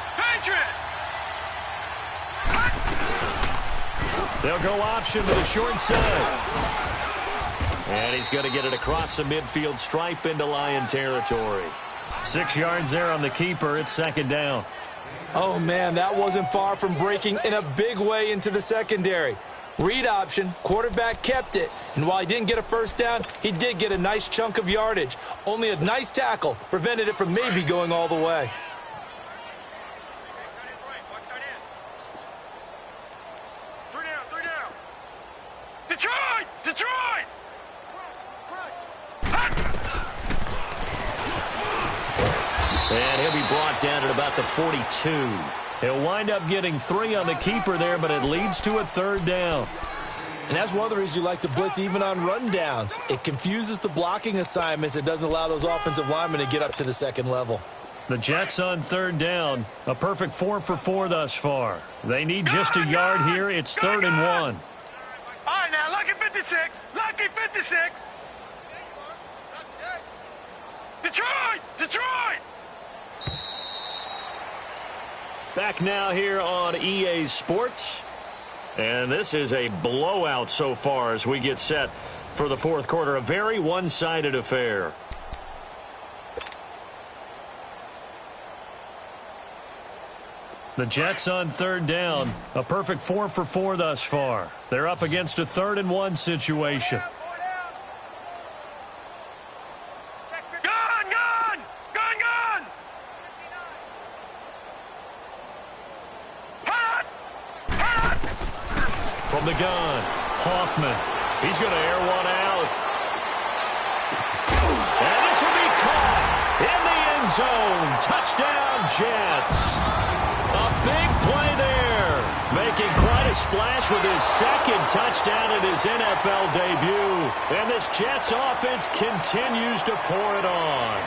They'll go option to the short side. And he's going to get it across the midfield stripe into Lion territory. 6 yards there on the keeper. It's 2nd down. Oh, man, that wasn't far from breaking in a big way into the secondary. Read option, quarterback kept it, and while he didn't get a first down, he did get a nice chunk of yardage. Only a nice tackle prevented it from maybe going all the way. Detroit! And he'll be brought down at about the 42. He'll wind up getting 3 on the keeper there, but it leads to a 3rd down. And that's one of the reasons you like to blitz even on rundowns. It confuses the blocking assignments. It doesn't allow those offensive linemen to get up to the 2nd level. The Jets on 3rd down. A perfect 4 for 4 thus far. They need just a yard here. It's 3rd and 1. All right, now, lucky 56. Lucky 56. Detroit! Back now here on EA Sports. And this is a blowout so far as we get set for the fourth quarter. A very one-sided affair. The Jets on 3rd down. A perfect 4 for 4 thus far. They're up against a 3rd and 1 situation. From the gun, Hoffman. He's going to air one out. And this will be caught in the end zone. Touchdown, Jets. A big play there. Making quite a splash with his 2nd touchdown in his NFL debut. And this Jets offense continues to pour it on.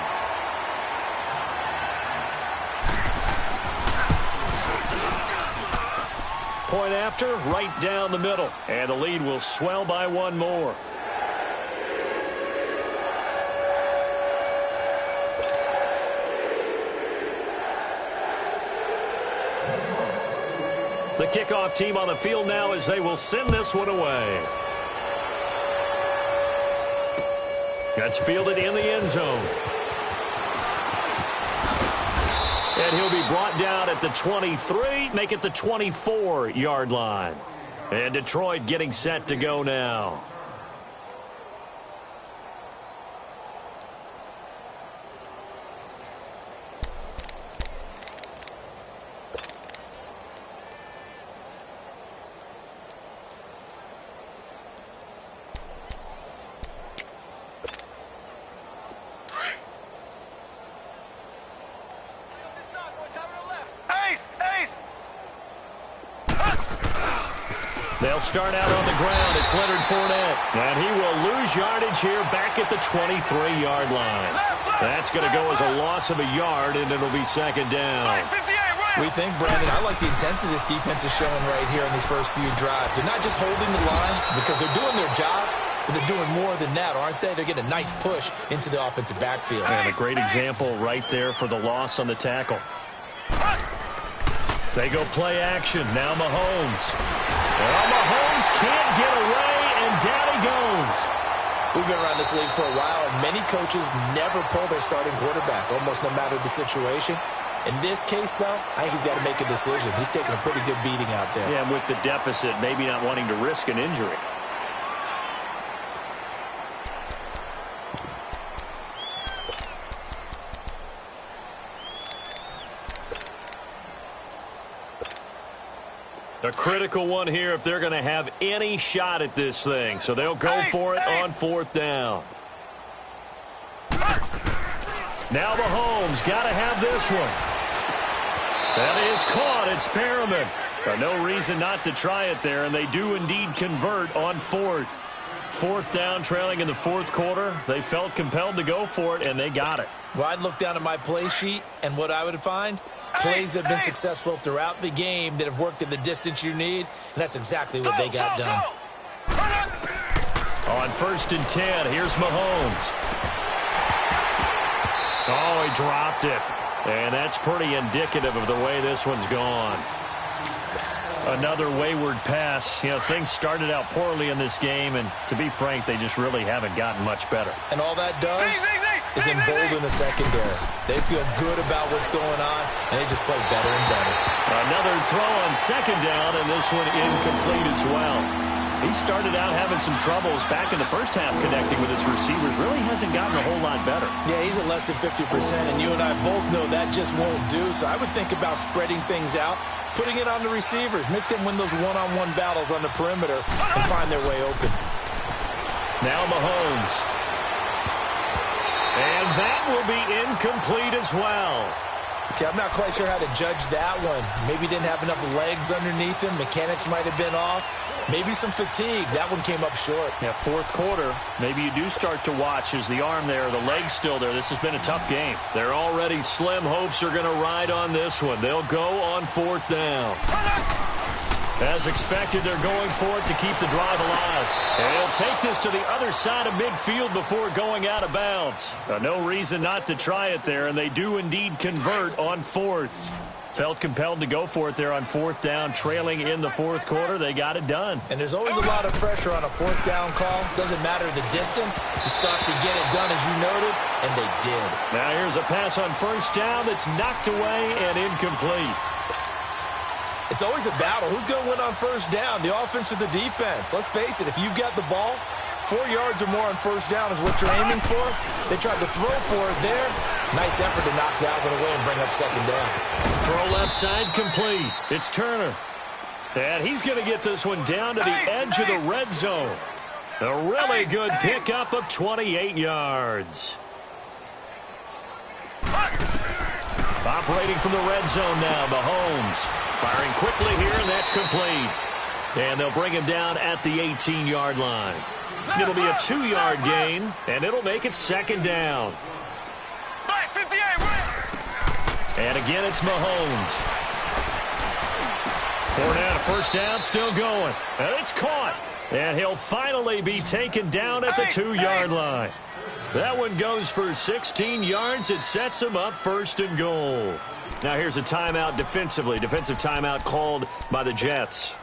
Point after, right down the middle. And the lead will swell by 1 more. The kickoff team on the field now as they will send this one away. That's fielded in the end zone. And he'll be brought down at the 23, make it the 24-yard line. And Detroit getting set to go now. They'll start out on the ground. It's Leonard Fournette. And he will lose yardage here back at the 23-yard line. That's going to go as a loss of a yard, and it'll be 2nd down. We think, Brandon, I like the intensity this defense is showing right here in these first few drives. They're not just holding the line because they're doing their job, but they're doing more than that, aren't they? They're getting a nice push into the offensive backfield. And a great example right there for the loss on the tackle. They go play action. Now Mahomes. Well, Mahomes can't get away, and down he goes. We've been around this league for a while, and many coaches never pull their starting quarterback, almost no matter the situation. In this case, though, I think he's got to make a decision. He's taking a pretty good beating out there. Yeah, with the deficit, maybe not wanting to risk an injury. A critical one here if they're going to have any shot at this thing. So they'll go for it on fourth down. Now Mahomes got to have this one. That is caught. It's Perriman. No reason not to try it there, and they do indeed convert on fourth. Fourth down, trailing in the fourth quarter. They felt compelled to go for it, and they got it. Well, I'd look down at my play sheet, and what I would find, plays have been successful throughout the game that have worked in the distance you need, and that's exactly what they got done. On 1st and 10, here's Mahomes. Oh, he dropped it. And that's pretty indicative of the way this one's gone. Another wayward pass. You know, things started out poorly in this game, and to be frank, they just really haven't gotten much better. And all that does is embolden the secondary. They feel good about what's going on, and they just play better and better. Another throw on 2nd down, and this one incomplete as well. He started out having some troubles back in the first half connecting with his receivers. Really hasn't gotten a whole lot better. Yeah, he's at less than 50%, and you and I both know that just won't do. So I would think about spreading things out, putting it on the receivers, make them win those one-on-one battles on the perimeter and find their way open. Now Mahomes. And that will be incomplete as well. Okay, I'm not quite sure how to judge that one. Maybe didn't have enough legs underneath him. Mechanics might have been off. Maybe some fatigue. That one came up short. Yeah, fourth quarter. Maybe you do start to watch as the arm there, the leg's still there. This has been a tough game. They're already slim hopes are going to ride on this one. They'll go on 4th down. As expected, they're going for it to keep the drive alive. And he'll take this to the other side of midfield before going out of bounds. No reason not to try it there, and they do indeed convert on 4th. Felt compelled to go for it there on 4th down, trailing in the fourth quarter. They got it done. And there's always a lot of pressure on a 4th down call. Doesn't matter the distance. You stop to get it done, as you noted, and they did. Now here's a pass on 1st down that's knocked away and incomplete. It's always a battle. Who's going to win on 1st down, the offense or the defense? Let's face it, if you've got the ball, 4 yards or more on 1st down is what you're aiming for. They tried to throw for it there. Nice effort to knock that one away and bring up 2nd down. Throw left side complete. It's Turner. And he's going to get this one down to the edge of the red zone. A really good pickup of 28 yards. Operating from the red zone now, Mahomes. Firing quickly here, and that's complete. And they'll bring him down at the 18-yard line. It'll be a 2-yard gain, and it'll make it 2nd down. And again, it's Mahomes. 4 down, 1st down, still going. And it's caught. And he'll finally be taken down at the 2-yard line. That one goes for 16 yards. It sets him up 1st and goal. Now here's a timeout defensively. Defensive timeout called by the Jets.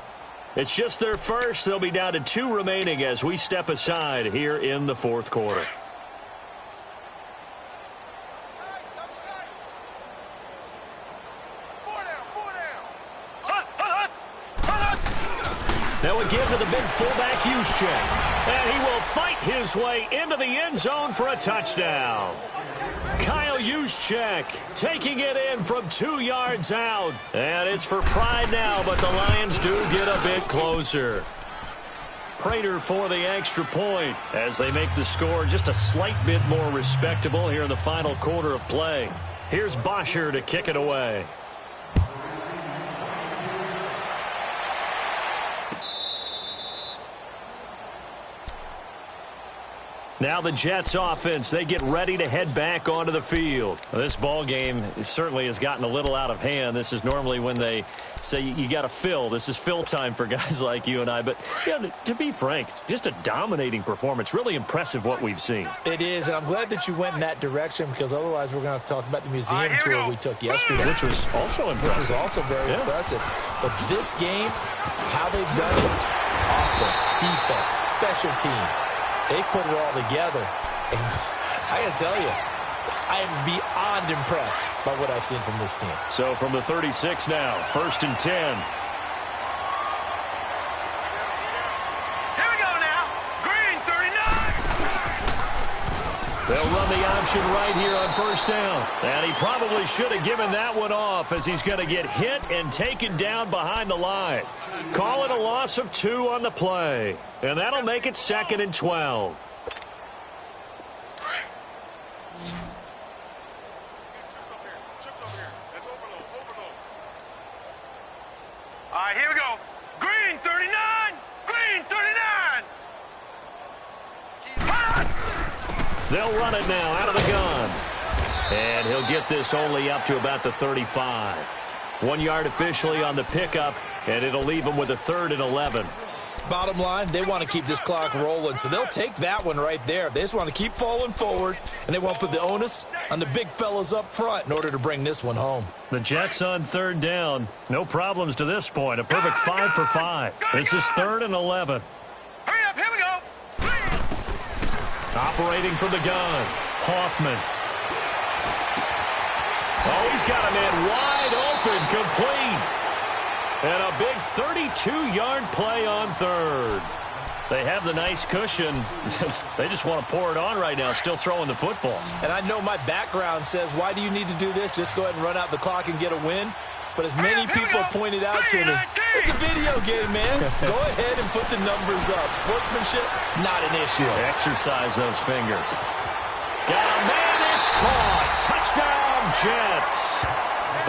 It's just their first. They'll be down to 2 remaining as we step aside here in the fourth quarter. Now again to the big fullback Juszczyk. And he will fight his way into the end zone for a touchdown. Kyle Juszczyk taking it in from 2 yards out. And it's for pride now, but the Lions do get a bit closer. Prater for the extra point as they make the score just a slight bit more respectable here in the final quarter of play. Here's Bosher to kick it away. Now the Jets offense, they get ready to head back onto the field. This ball game certainly has gotten a little out of hand. This is normally when they say you got to fill. This is fill time for guys like you and I. But you know, to be frank, just a dominating performance. Really impressive what we've seen. It is, and I'm glad that you went in that direction because otherwise we're going to have to talk about the museum tour we took yesterday. Which was also impressive. Which was also very impressive. But this game, how they've done it, offense, defense, special teams. They put it all together. And I got to tell you, I am beyond impressed by what I've seen from this team. So from the 36 now, 1st and 10. They'll run the option right here on 1st down. And he probably should have given that one off as he's going to get hit and taken down behind the line. Call it a loss of 2 on the play. And that'll make it 2nd and 12. All right, here we go. Green 39. Green 39. They'll run it now out of the gun. And he'll get this only up to about the 35. 1 yard officially on the pickup, and it'll leave him with a 3rd and 11. Bottom line, they want to keep this clock rolling, so they'll take that one right there. They just want to keep falling forward, and they want to put the onus on the big fellas up front in order to bring this one home. The Jets on 3rd down. No problems to this point. A perfect 5 for 5. This is 3rd and 11. Hurry up, here we go. Operating from the gun, Hoffman. Oh, he's got a man wide open, complete. And a big 32-yard play on 3rd. They have the nice cushion. They just want to pour it on right now, still throwing the football. And I know my background says, why do you need to do this? Just go ahead and run out the clock and get a win. But as many people pointed out to me, it's a video game, man. Go ahead and put the numbers up. Sportsmanship, not an issue. Exercise those fingers. Got a man, it's caught. Touchdown, Jets.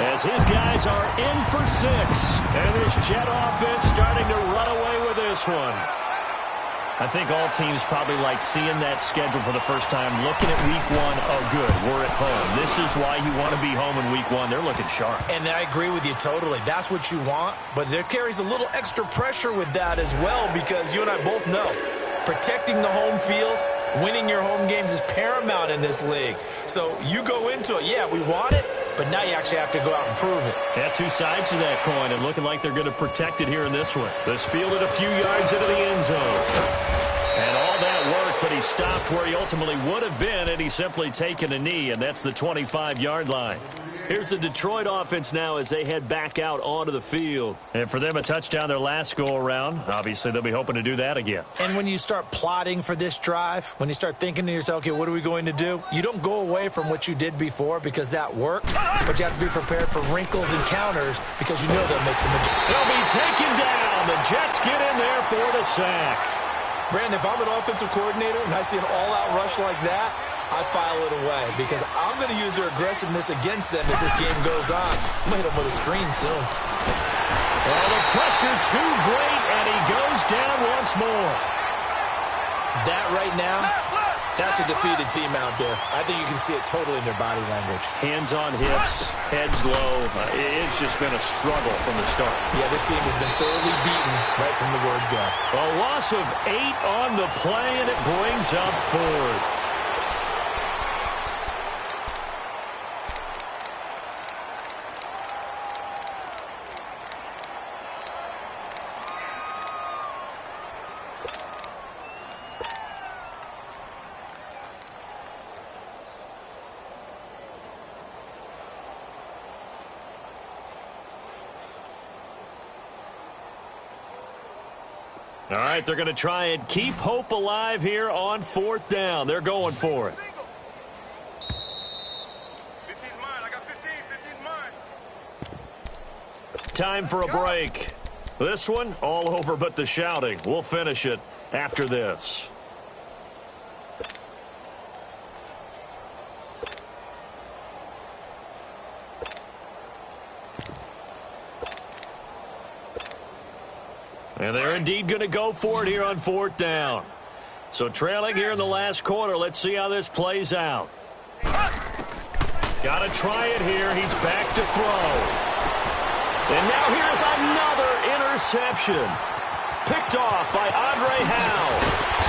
As his guys are in for 6. And this Jet offense starting to run away with this one. I think all teams probably like seeing that schedule for the first time, looking at week 1. Oh, good, we're at home. This is why you want to be home in week 1. They're looking sharp. And I agree with you totally. That's what you want. But there carries a little extra pressure with that as well, because you and I both know protecting the home field, winning your home games is paramount in this league. So you go into it, yeah, we want it, but now you actually have to go out and prove it. Yeah, 2 sides to that coin, and looking like they're going to protect it here in this one. This fielded a few yards into the end zone. And all that worked, but he stopped where he ultimately would have been, and he's simply taken a knee, and that's the 25-yard line. Here's the Detroit offense now as they head back out onto the field. And for them, a touchdown their last go-around. Obviously, they'll be hoping to do that again. And when you start plotting for this drive, when you start thinking to yourself, okay, what are we going to do? You don't go away from what you did before because that worked, but you have to be prepared for wrinkles and counters because you know they'll make some adjustments. They'll be taken down. The Jets get in there for the sack. Brandon, if I'm an offensive coordinator and I see an all-out rush like that, I file it away because I'm going to use their aggressiveness against them as this game goes on. I'm going to hit them with a screen soon. Well, the pressure too great, and he goes down once more. That right now, that's a defeated team out there. I think you can see it totally in their body language. Hands on hips, heads low. It's just been a struggle from the start. Yeah, this team has been thoroughly beaten right from the word go. A loss of 8 on the play, and it brings up 4th. All right, they're going to try and keep hope alive here on 4th down. They're going for it. 15's mine. I got 15. 15's mine. Time for a break. This one, all over but the shouting. We'll finish it after this. And they're indeed going to go for it here on 4th down. So trailing here in the last quarter. Let's see how this plays out. Got to try it here. He's back to throw. And now here's another interception. Picked off by Andre Howe.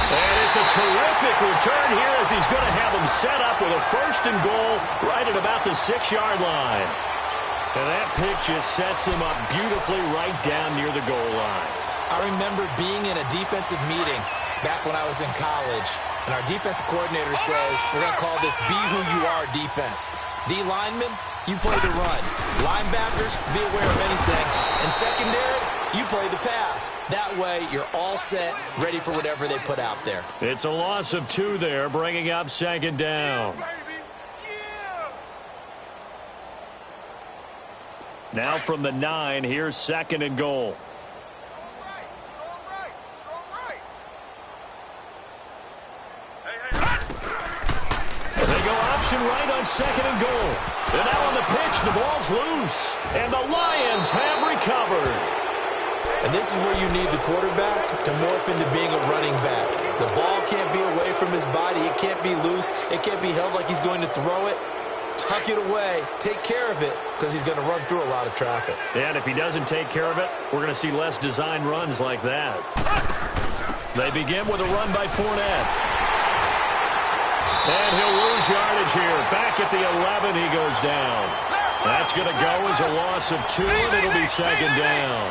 And it's a terrific return here as he's going to have him set up with a 1st and goal right at about the 6-yard line. And that pick just sets him up beautifully right down near the goal line. I remember being in a defensive meeting back when I was in college, and our defensive coordinator says, we're going to call this be who you are defense. D linemen, you play the run. Linebackers, be aware of anything. And secondary, you play the pass. That way, you're all set, ready for whatever they put out there. It's a loss of 2 there, bringing up second down. Now from the 9, here's second and goal. They go option right on second and goal. And now on the pitch, the ball's loose. And the Lions have recovered. And this is where you need the quarterback to morph into being a running back. The ball can't be away from his body. It can't be loose. It can't be held like he's going to throw it. Tuck it away. Take care of it because he's going to run through a lot of traffic. And if he doesn't take care of it, we're going to see less designed runs like that. They begin with a run by Fournette. And he'll lose yardage here. Back at the 11, he goes down. That's going to go as a loss of 2, and it'll be second down.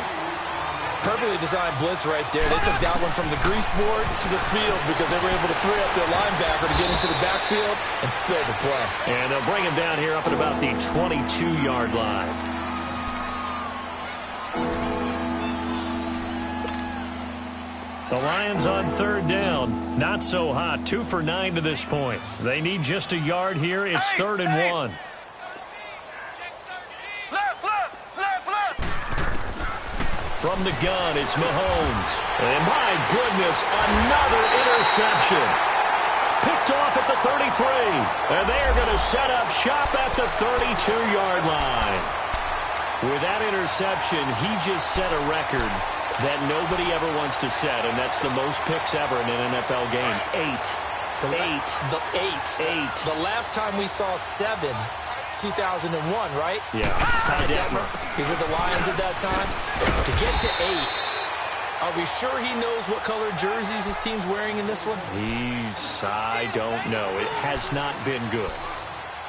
Perfectly designed blitz right there. They took that one from the grease board to the field because they were able to free up their linebacker to get into the backfield and spill the play. And they'll bring him down here up at about the 22-yard line. The Lions on third down. Not so hot. 2 for 9 to this point. They need just a yard here. It's 3rd and 1. From the gun, it's Mahomes. And my goodness, another interception. Picked off at the 33. And they're going to set up shop at the 32-yard line. With that interception, he just set a record that nobody ever wants to set, and that's the most picks ever in an NFL game. 8. The last time we saw 7, 2001, right? Yeah. Ty Detmer. He's with the Lions at that time. To get to 8, are we sure he knows what color jerseys his team's wearing in this one? I don't know. It has not been good.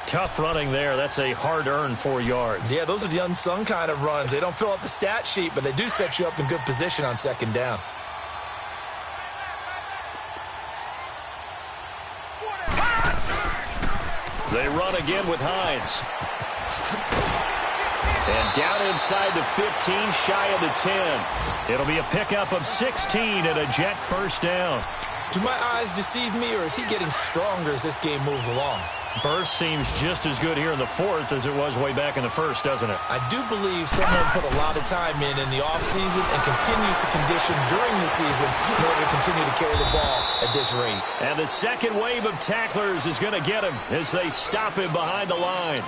Tough running there. That's a hard-earned 4 yards. Yeah, those are the unsung kind of runs. They don't fill up the stat sheet, but they do set you up in good position on second down. They run again with Hines. And down inside the 15, shy of the 10. It'll be a pickup of 16 and a Jet first down. Do my eyes deceive me, or is he getting stronger as this game moves along? Burst seems just as good here in the 4th as it was way back in the 1st, doesn't it? I do believe someone put a lot of time in the offseason and continues to condition during the season in order to continue to carry the ball at this rate. And the second wave of tacklers is going to get him as they stop him behind the line.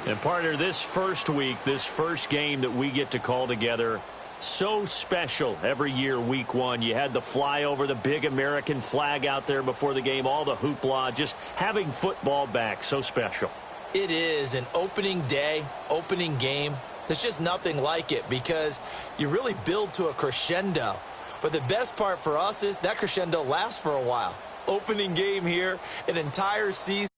And partner, this first week, this first game that we get to call together, so special every year, week 1. You had the flyover, the big American flag out there before the game, all the hoopla, just having football back, so special. It is an opening day, opening game. There's just nothing like it because you really build to a crescendo. But the best part for us is that crescendo lasts for a while. Opening game here, an entire season.